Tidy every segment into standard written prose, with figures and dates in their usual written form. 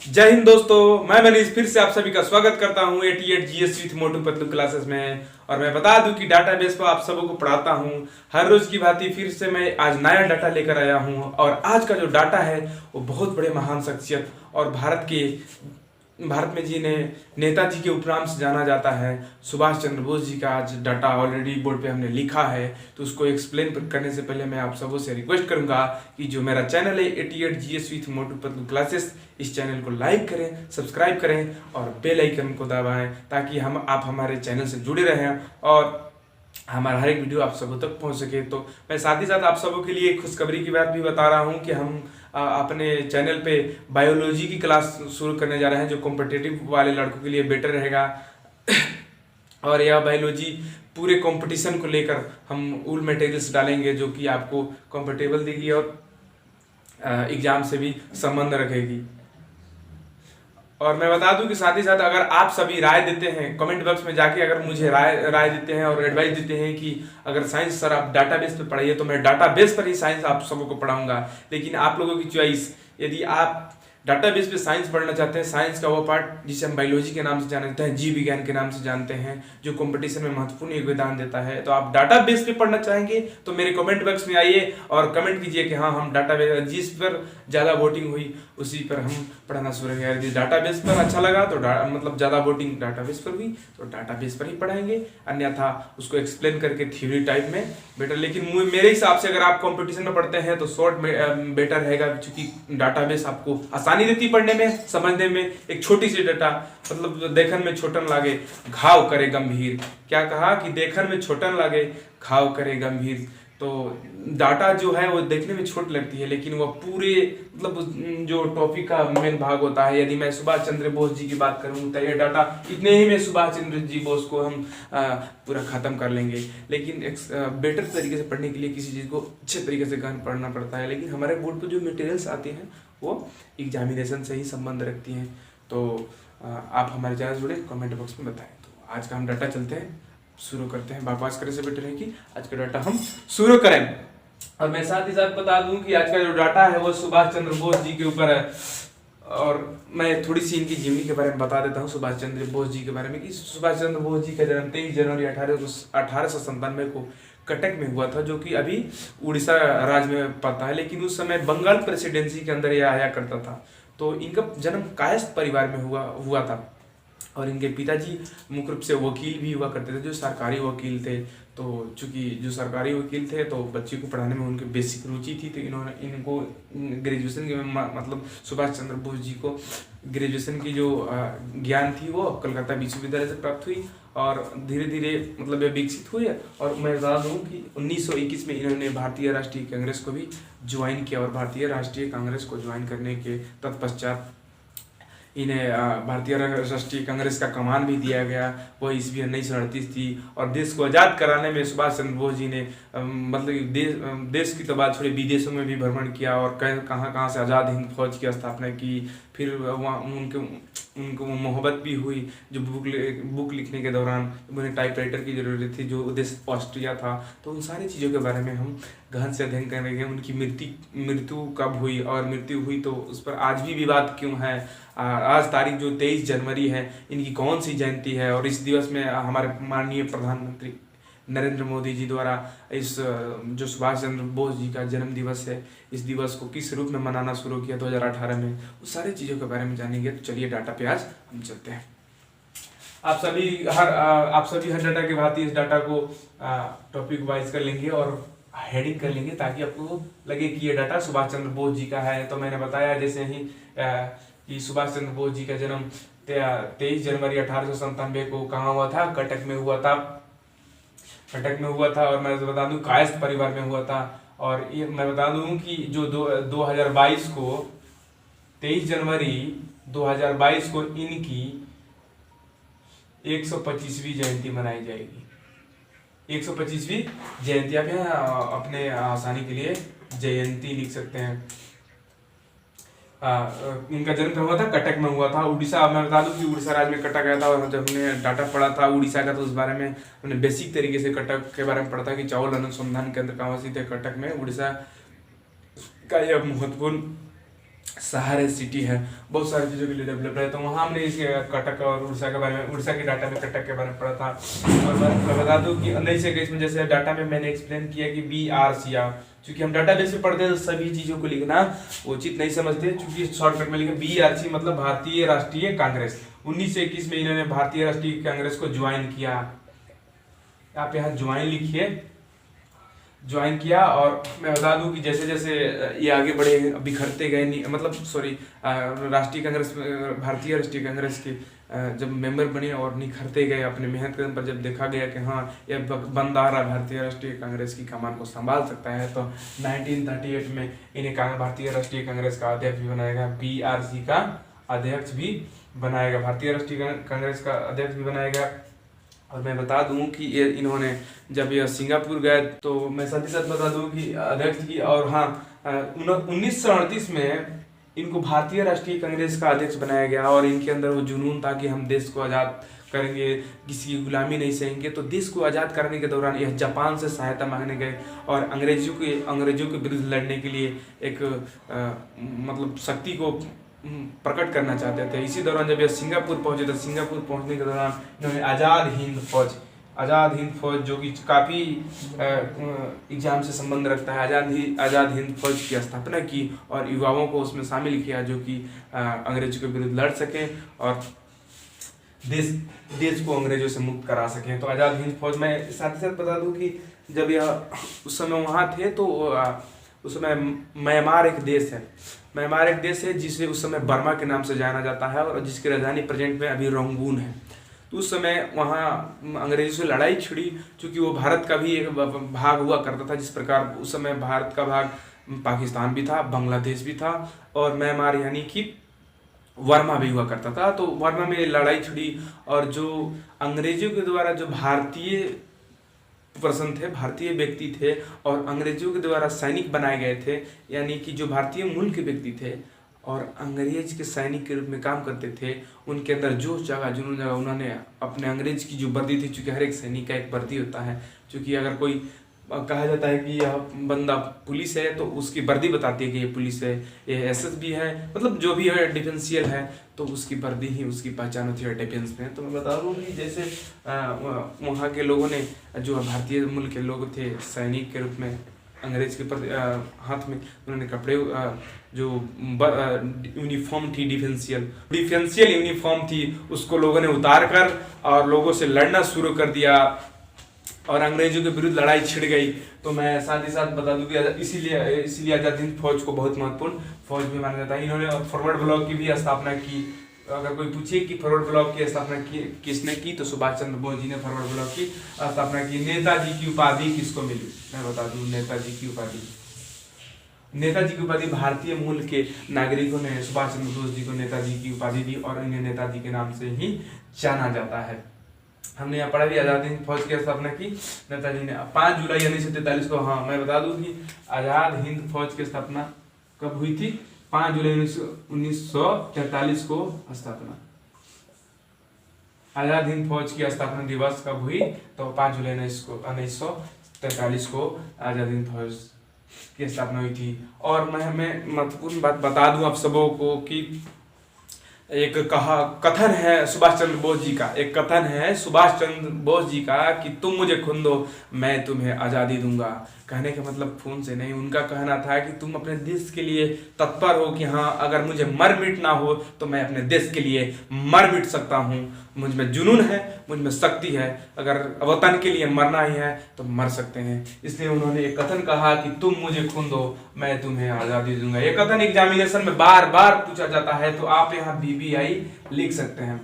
जय हिंद दोस्तों, मैं मनीष फिर से आप सभी का स्वागत करता हूं 88 GS with Motu Patlu classes में। और मैं बता दूं कि डाटाबेस पर आप सबों को पढ़ाता हूं हर रोज की भांति। फिर से मैं आज नया डाटा लेकर आया हूं और आज का जो डाटा है वो बहुत बड़े महान शख्सियत और भारत में जिन्हें नेताजी के उपनाम से जाना जाता है, सुभाष चंद्र बोस जी का आज डाटा ऑलरेडी बोर्ड पे हमने लिखा है। तो उसको एक्सप्लेन करने से पहले मैं आप सबों से रिक्वेस्ट करूंगा कि जो मेरा चैनल है 88 GS with Motu Patlu classes, इस चैनल को लाइक करें, सब्सक्राइब करें और बेल आइकन को दबाएं ताकि आप हमारे चैनल से जुड़े रहें और हमारा हर एक वीडियो आप सबों तक पहुंच सके। तो मैं साथ ही साथ आप सबों के लिए खुशखबरी की बात भी बता रहा हूं कि हम अपने चैनल पे बायोलॉजी की क्लास शुरू करने जा रहे हैं जो कॉम्पिटिटिव वाले लड़कों के लिए बेटर रहेगा। और यह बायोलॉजी पूरे कंपटीशन को लेकर हम उल मटेरियल्स डालेंगे जो कि आपको कंफर्टेबल देगी और एग्जाम से भी संबंध रखेगी। और मैं बता दूं कि साथ ही साथ अगर आप सभी राय देते हैं कमेंट बॉक्स में जाके, अगर मुझे राय देते हैं और एडवाइस देते हैं कि अगर साइंस सर आप डाटाबेस पे पढ़ाइए, तो मैं डाटाबेस पर ही साइंस आप सबको को पढ़ाऊंगा। लेकिन आप लोगों की चॉइस, यदि आप डाटाबेस पे साइंस पढ़ना चाहते हैं, साइंस का वो पार्ट जिसे हम बायोलॉजी के नाम से जानते हैं, जीव विज्ञान के नाम से जानते हैं, जो कंपटीशन में महत्वपूर्ण योगदान देता है, तो आप डाटाबेस पे पढ़ना चाहेंगे तो मेरे कमेंट बॉक्स में आइए और कमेंट कीजिए कि हाँ, हम डाटाबेस, जिस पर ज़्यादा वोटिंग हुई उसी पर हम पढ़ाना शुरू करेंगे। यदि डाटाबेस पर अच्छा लगा तो मतलब ज़्यादा वोटिंग डाटाबेस पर हुई तो डाटाबेस पर ही पढ़ाएंगे, अन्यथा उसको एक्सप्लेन करके थ्योरी टाइप में बेटर। लेकिन मेरे हिसाब से अगर आप कंपटीशन में पढ़ते हैं तो शॉर्ट में बेटर रहेगा, क्योंकि डाटाबेस आपको आसानी देती पढ़ने में, समझने में। एक छोटी सी डाटा, मतलब देखन में छोटन लागे घाव करे गंभीर। क्या कहा कि देखन में छोटन लागे घाव करे गंभीर। तो डाटा जो है वो देखने में छोट लगती है, लेकिन वो पूरे मतलब जो टॉपिक का मेन भाग होता है। यदि मैं सुभाष चंद्र बोस जी की बात करूं तो ये डाटा इतने ही में सुभाष चंद्र जी बोस को हम पूरा खत्म कर लेंगे। लेकिन एक बेटर तरीके से पढ़ने के लिए किसी चीज़ को अच्छे तरीके से गहन पढ़ना पड़ता है। लेकिन हमारे बोर्ड पर जो मटेरियल्स आते हैं वो एग्जामिनेशन से ही संबंध रखती हैं। तो आप हमारे चैनल जुड़े, कमेंट बॉक्स में बताएं। तो आज का हम डाटा चलते हैं, शुरू करते हैं। बकवास करने से बेटर है कि आज का डाटा हम शुरू करें। और मैं साथ ही साथ बता दूं कि आज का जो डाटा है वो सुभाष चंद्र बोस जी के ऊपर है। और मैं थोड़ी सी इनकी जीवनी के बारे में बता देता हूँ, सुभाष चंद्र बोस जी के बारे में। कि सुभाष चंद्र बोस जी का जन्म 23 जनवरी 1897 को कटक में हुआ था, जो कि अभी उड़ीसा राज्य में पड़ता है। लेकिन उस समय बंगाल प्रेसिडेंसी के अंदर यह आया करता था। तो इनका जन्म कायस्थ परिवार में हुआ था। और इनके पिताजी मुख्य रूप से वकील भी हुआ करते थे, जो सरकारी वकील थे। तो चूंकि जो सरकारी वकील थे तो बच्चे को पढ़ाने में उनकी बेसिक रुचि थी, तो इनको ग्रेजुएशन के मतलब सुभाष चंद्र बोस जी को ग्रेजुएशन की जो ज्ञान थी वो कलकत्ता विश्वविद्यालय से प्राप्त हुई और धीरे धीरे मतलब ये विकसित हुई है। और मैं बता दूँ कि 1921 में इन्होंने भारतीय राष्ट्रीय कांग्रेस को भी ज्वाइन किया और भारतीय राष्ट्रीय कांग्रेस को ज्वाइन करने के तत्पश्चात इन्हें भारतीय राष्ट्रीय कांग्रेस का कमान भी दिया गया। वो ईस्वी 1938 थी। और देश को आज़ाद कराने में सुभाष चंद्र बोस जी ने मतलब देश की तो बात छोड़ी, विदेशों में भी भ्रमण किया और कहाँ कहाँ से आज़ाद हिंद फौज की स्थापना की। फिर वहाँ उनको मोहब्बत भी हुई जो बुक लिखने के दौरान उन्हें टाइपराइटर की ज़रूरत थी, जो देश ऑस्ट्रिया था। तो उन सारी चीज़ों के बारे में हम गहन से अध्ययन करेंगे। उनकी मृत्यु कब हुई और मृत्यु हुई तो उस पर आज भी विवाद क्यों है। आज तारीख जो 23 जनवरी है, इनकी कौन सी जयंती है। और इस दिवस में हमारे माननीय प्रधानमंत्री नरेंद्र मोदी जी द्वारा इस जो सुभाष चंद्र बोस जी का जन्म दिवस है, इस दिवस को किस रूप में मनाना शुरू किया 2018 में, उस सारी चीज़ों के बारे में जानेंगे। तो चलिए डाटा पे आज हम चलते हैं। आप सभी हर डाटा के भांति इस डाटा को टॉपिक वाइज कर लेंगे और हेडिंग कर लेंगे, ताकि आपको लगे कि ये डाटा सुभाष चंद्र बोस जी का है। तो मैंने बताया जैसे ही कि सुभाष चंद्र बोस जी का जन्म 23 जनवरी 1897 को कहाँ हुआ था, कटक में हुआ था। और मैं बता दूं कायस्थ परिवार में हुआ था। और ये मैं बता दूं कि जो 2022 को 23 जनवरी 2022 को इनकी 125वीं जयंती मनाई जाएगी। 125वीं जयंती, आप यहाँ अपने आसानी के लिए जयंती लिख सकते हैं। इनका जन्म हुआ था कटक में हुआ था, उड़ीसा। मैं बता दूं कि उड़ीसा राज्य में कटक आया था। और जब हमने डाटा पढ़ा था उड़ीसा का तो उस बारे में हमने बेसिक तरीके से कटक के बारे में पढ़ा था कि चावल अनुसंधान केंद्र कहाँ स्थित है, कटक में। उड़ीसा का यह महत्वपूर्ण शहर है, सिटी है, बहुत सारी चीज़ों के लिए डेवलप है। तो वहाँ हमने इस कटक और उड़ीसा के बारे में, उड़ीसा के डाटा में कटक के बारे में पढ़ा था। और मैं बता दूँ कि 1921 में जैसे डाटा में मैंने एक्सप्लेन किया कि BRCR, चूंकि हम डाटाबेस में पढ़ते हैं तो सभी चीज़ों को लिखना उचित नहीं समझते, चूंकि शॉर्टकट में लिखे BRC मतलब भारतीय राष्ट्रीय कांग्रेस। 1921 में इन्होंने भारतीय राष्ट्रीय कांग्रेस को ज्वाइन किया। आप यहाँ ज्वाइन लिखिए, ज्वाइन किया। और मैं बता दूं कि जैसे जैसे ये आगे बढ़े, बिखरते गए, मतलब सॉरी, राष्ट्रीय कांग्रेस, भारतीय राष्ट्रीय कांग्रेस के जब मेंबर बने और निखरते गए अपने मेहनत के पर, जब देखा गया कि हाँ ये बंदा रहा भारतीय राष्ट्रीय कांग्रेस की कमान को संभाल सकता है, तो 1938 में इन्हें भारतीय राष्ट्रीय कांग्रेस का अध्यक्ष भी बनाया गया, BRC का अध्यक्ष भी बनाया गया, भारतीय राष्ट्रीय कांग्रेस का अध्यक्ष भी बनाया गया। और मैं बता दूं कि ये इन्होंने जब ये सिंगापुर गए तो मैं साथ ही साथ बता दूं कि अध्यक्ष की, और हाँ 1938 में इनको भारतीय राष्ट्रीय कांग्रेस का अध्यक्ष बनाया गया। और इनके अंदर वो जुनून था कि हम देश को आज़ाद करेंगे, किसी की गुलामी नहीं सहेंगे। तो देश को आज़ाद करने के दौरान यह जापान से सहायता मांगने गए और अंग्रेजों के विरुद्ध लड़ने के लिए एक मतलब शक्ति को प्रकट करना चाहते थे। इसी दौरान जब ये सिंगापुर पहुंचे, तो सिंगापुर पहुंचने के दौरान इन्होंने आज़ाद हिंद फौज जो कि काफ़ी एग्जाम से संबंध रखता है, आज़ाद हिंद फौज की स्थापना की और युवाओं को उसमें शामिल किया, जो कि अंग्रेजों के विरुद्ध लड़ सके और देश को अंग्रेजों से मुक्त करा सकें। तो आज़ाद हिंद फौज में साथ ही साथ बता दूं कि जब यह उस समय वहाँ थे तो उस समय म्यांमार एक देश है जिसे उस समय बर्मा के नाम से जाना जाता है और जिसकी राजधानी प्रेजेंट में अभी रंगून है। तो उस समय वहाँ अंग्रेजों से लड़ाई छिड़ी, क्योंकि वो भारत का भी एक भाग हुआ करता था। जिस प्रकार उस समय भारत का भाग पाकिस्तान भी था, बांग्लादेश भी था और म्यांमार यानी कि वर्मा भी हुआ करता था। तो वर्मा में लड़ाई छिड़ी और जो अंग्रेजों के द्वारा जो भारतीय पर्सन थे, भारतीय व्यक्ति थे और अंग्रेजों के द्वारा सैनिक बनाए गए थे, यानी कि जो भारतीय मूल के व्यक्ति थे और अंग्रेज के सैनिक के रूप में काम करते थे, उनके अंदर जोश जगा, जुनून जगा। उन्होंने अपने अंग्रेज की जो वर्दी थी, चूँकि हर एक सैनिक का एक वर्दी होता है, चूँकि अगर कोई कहा जाता है कि यह बंदा पुलिस है तो उसकी वर्दी बताती है कि ये पुलिस है, ये SSB है, मतलब जो भी है डिफेंसियल है, तो उसकी वर्दी ही उसकी पहचान होती है डिफेंस में। तो मैं बता दूँ कि जैसे वहाँ के लोगों ने, जो भारतीय मूल के लोग थे, सैनिक के रूप में अंग्रेज के हाथ में उन्होंने कपड़े, जो यूनिफॉर्म थी डिफेंसियल यूनिफॉर्म थी, उसको लोगों ने उतार कर और लोगों से लड़ना शुरू कर दिया और अंग्रेजों के विरुद्ध लड़ाई छिड़ गई। तो मैं साथ ही साथ बता दूं कि इसीलिए आज़ाद हिंद फौज को बहुत महत्वपूर्ण फौज भी माना जाता है। इन्होंने फॉरवर्ड ब्लॉक की भी स्थापना की। अगर कोई पूछे कि फॉरवर्ड ब्लॉक की स्थापना किसने की, तो सुभाष चंद्र बोस जी ने फॉरवर्ड ब्लॉक की स्थापना की। नेताजी की उपाधि किसको मिली, मैं बता दूं, नेताजी की उपाधि भारतीय मूल के नागरिकों ने सुभाष चंद्र बोस जी को नेताजी की उपाधि दी और इन्हें नेताजी के नाम से ही जाना जाता है। हमने यहाँ पढ़ा भी आज़ाद हिंद फौज की स्थापना की नेताजी ने 5 जुलाई 1943 को। हाँ, मैं बता दूं कि आज़ाद हिंद फौज की स्थापना कब हुई थी? 5 जुलाई 1943 को स्थापना। आज़ाद हिंद फौज की स्थापना दिवस कब हुई? तो 5 जुलाई 1943 को आज़ाद हिंद फौज की स्थापना हुई थी। और मैं महत्वपूर्ण बात बता दूं आप सबों को कि एक कथन है सुभाष चंद्र बोस जी का कि तुम मुझे खून दो, मैं तुम्हें आज़ादी दूंगा। कहने का मतलब खून से नहीं, उनका कहना था कि तुम अपने देश के लिए तत्पर हो कि हाँ, अगर मुझे मर मिटना हो तो मैं अपने देश के लिए मर मिट सकता हूँ। मुझ में जुनून है, मुझ में शक्ति है, अगर वतन के लिए मरना ही है तो मर सकते हैं। इसलिए उन्होंने एक कथन कहा कि तुम मुझे खून दो, मैं तुम्हें आज़ादी दूंगा। ये कथन एग्जामिनेशन में बार बार पूछा जाता है, तो आप यहाँ BBI लिख सकते हैं।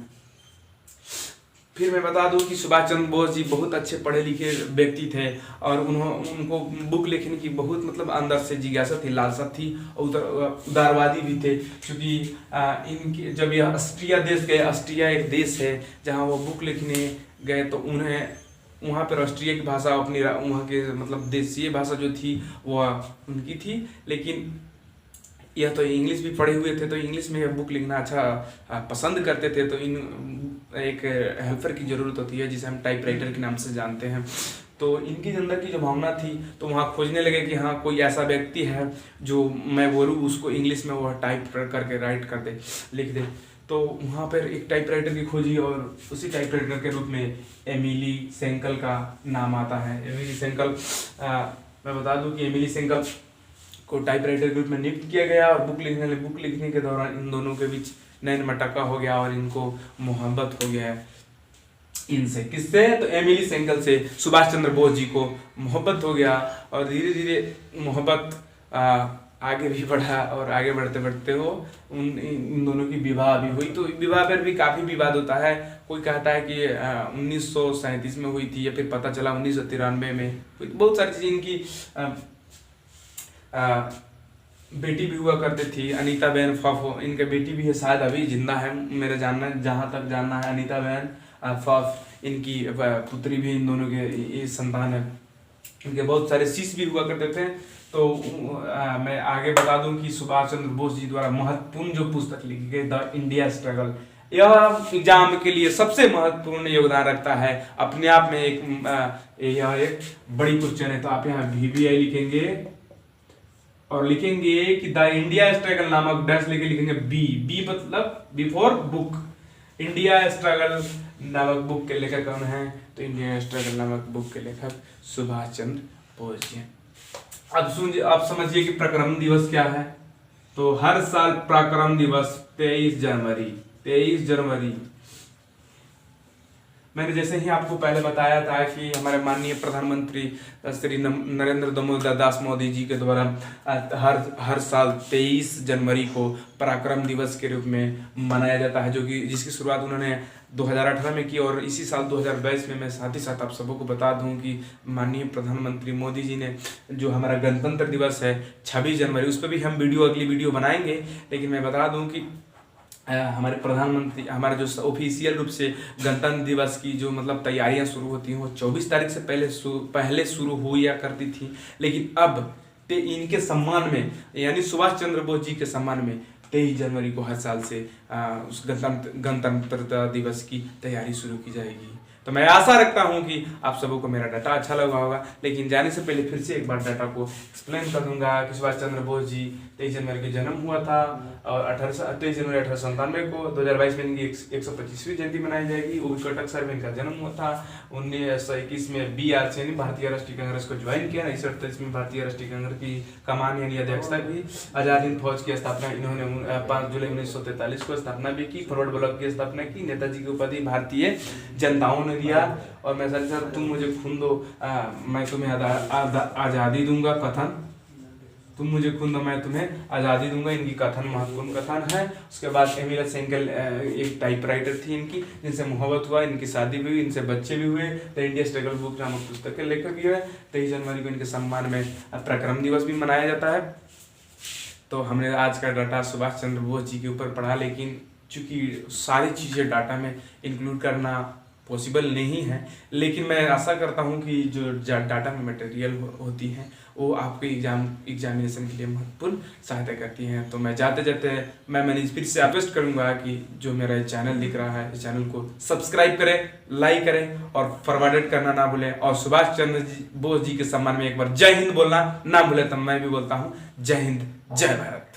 फिर मैं बता दूं कि सुभाष चंद्र बोस जी बहुत अच्छे पढ़े लिखे व्यक्ति थे और उनको बुक लिखने की बहुत मतलब अंदर से जिज्ञासा थी, लालसा थी और उदारवादी भी थे। क्योंकि इनके जब ये ऑस्ट्रिया देश गए, ऑस्ट्रिया एक देश है जहां वो बुक लिखने गए, तो उन्हें वहाँ पर ऑस्ट्रिया की भाषा अपनी वहाँ के मतलब देशीय भाषा जो थी वो उनकी थी, लेकिन यह तो इंग्लिश भी पढ़े हुए थे, तो इंग्लिश में बुक लिखना अच्छा पसंद करते थे। तो एक हेल्पर की ज़रूरत होती है जिसे हम टाइपराइटर के नाम से जानते हैं। तो इनके अंदर की जो भावना थी, तो वहाँ खोजने लगे कि हाँ कोई ऐसा व्यक्ति है जो मैं बोलूँ उसको इंग्लिश में वह टाइप करके राइट कर दे, लिख दे। तो वहाँ पर एक टाइपराइटर की खोजी और उसी टाइपराइटर के रूप में एमिली सेंकल का नाम आता है। एमिली सेंकल, मैं बता दूं कि एमिली सेंकल को टाइपराइटर के रूप में नियुक्त किया गया और बुक लिखने के दौरान इन दोनों के बीच नैन मटक्का हो गया और इनको मोहब्बत हो गया इनसे। किससे? तो एमिली सेंकल से सुभाष चंद्र बोस जी को मोहब्बत हो गया और धीरे धीरे मोहब्बत आगे भी बढ़ा और आगे बढ़ते बढ़ते वो इन दोनों की विवाह भी हुई। तो विवाह पर भी काफ़ी विवाद होता है। कोई कहता है कि 1937 में हुई थी या फिर पता चला 1993 में हुई। बहुत सारी चीज़ें इनकी बेटी भी हुआ करती थी, अनीता बेन फफ, इनके बेटी भी है, शायद अभी जिंदा है मेरे जहाँ तक जानना है। अनीता बेन फफ इनकी पुत्री भी, इन दोनों के संतान है। इनके बहुत सारे शिष्य भी हुआ करते थे। तो मैं आगे बता दूं कि सुभाष चंद्र बोस जी द्वारा महत्वपूर्ण जो पुस्तक लिखी गई द इंडिया स्ट्रगल, यह एग्जाम के लिए सबसे महत्वपूर्ण योगदान रखता है। अपने आप में यह एक बड़ी क्वेश्चन है। तो आप यहाँ VBI लिखेंगे और लिखेंगे कि द इंडिया स्ट्रगल नामक डैश लेके लिखेंगे बी मतलब बिफोर बुक। इंडिया स्ट्रगल नामक बुक के लेखक कौन है? तो इंडिया स्ट्रगल नामक बुक के लेखक सुभाष चंद्र बोस जी। अब समझिए कि पराक्रम दिवस क्या है। तो हर साल पराक्रम दिवस 23 जनवरी मैंने जैसे ही आपको पहले बताया था कि हमारे माननीय प्रधानमंत्री श्री नरेंद्र दामोदर दास मोदी जी के द्वारा हर साल 23 जनवरी को पराक्रम दिवस के रूप में मनाया जाता है, जो कि जिसकी शुरुआत उन्होंने 2018 में की। और इसी साल 2022 में मैं साथ ही साथ आप सबको बता दूं कि माननीय प्रधानमंत्री मोदी जी ने जो हमारा गणतंत्र दिवस है 26 जनवरी, उस पर भी हम अगली वीडियो बनाएंगे। लेकिन मैं बता दूं कि हमारे प्रधानमंत्री, हमारा जो ऑफिशियल रूप से गणतंत्र दिवस की जो मतलब तैयारियां शुरू होती हैं वो 24 तारीख से पहले शुरू हुआ करती थी। लेकिन अब इनके सम्मान में, यानी सुभाष चंद्र बोस जी के सम्मान में 23 जनवरी को हर साल से उस गणतंत्र दिवस की तैयारी शुरू की जाएगी। तो मैं आशा रखता हूं कि आप सबों को मेरा डाटा अच्छा लगा होगा। लेकिन जाने से पहले फिर से एक बार डाटा को एक्सप्लेन कर दूंगा कि सुभाष चंद्र बोस जी 23 जनवरी को जन्म हुआ था और 23 जनवरी 1897 को 2022 में इनकी 125वीं जयंती मनाई जाएगी। वो कटक शहर में इनका जन्म हुआ था। 1921 में BRC भारतीय राष्ट्रीय कांग्रेस को ज्वाइन किया। 1938 में भारतीय राष्ट्रीय कांग्रेस की कमान यानी अध्यक्षता की। आजाद हिंद फौज की स्थापना इन्होंने 5 जुलाई 1943 को स्थापना भी की। फॉरवर्ड ब्लॉक की स्थापना की। नेताजी की उपाधि भारतीय जनताओं दिया। और मैं सर तुम मुझे खून दो मैं तुम्हें आजादी दूंगा कथन, तुम मुझे खून दो मैं तुम्हें आजादी दूंगा, इनकी कथन महत्वपूर्ण कथन है। उसके बाद एमिली सेंकल एक टाइपराइटर थी इनकी, जिनसे मोहब्बत हुआ, इनकी शादी भी हुई, इनसे बच्चे भी हुए। द इंडिया स्ट्रगल बुक नामक पुस्तक के लेखक भी है। 23 जनवरी को इनके सम्मान में पराक्रम दिवस भी मनाया जाता है। तो हमने आज का डाटा सुभाष चंद्र बोस जी के ऊपर पढ़ा, लेकिन चूंकि सारी चीज़ें डाटा में इंक्लूड करना पॉसिबल नहीं है, लेकिन मैं आशा करता हूं कि जो डाटा में मटेरियल होती हैं वो आपके एग्जामिनेशन के लिए महत्वपूर्ण सहायता करती हैं। तो मैं जाते मैं फिर से रिक्वेस्ट करूंगा कि जो मेरा चैनल दिख रहा है इस चैनल को सब्सक्राइब करें, लाइक करें और फॉरवर्डेड करना ना भूलें। और सुभाष चंद्र बोस जी के सम्मान में एक बार जय हिंद बोलना ना भूलें। तब मैं भी बोलता हूँ जय हिंद, जय भारत।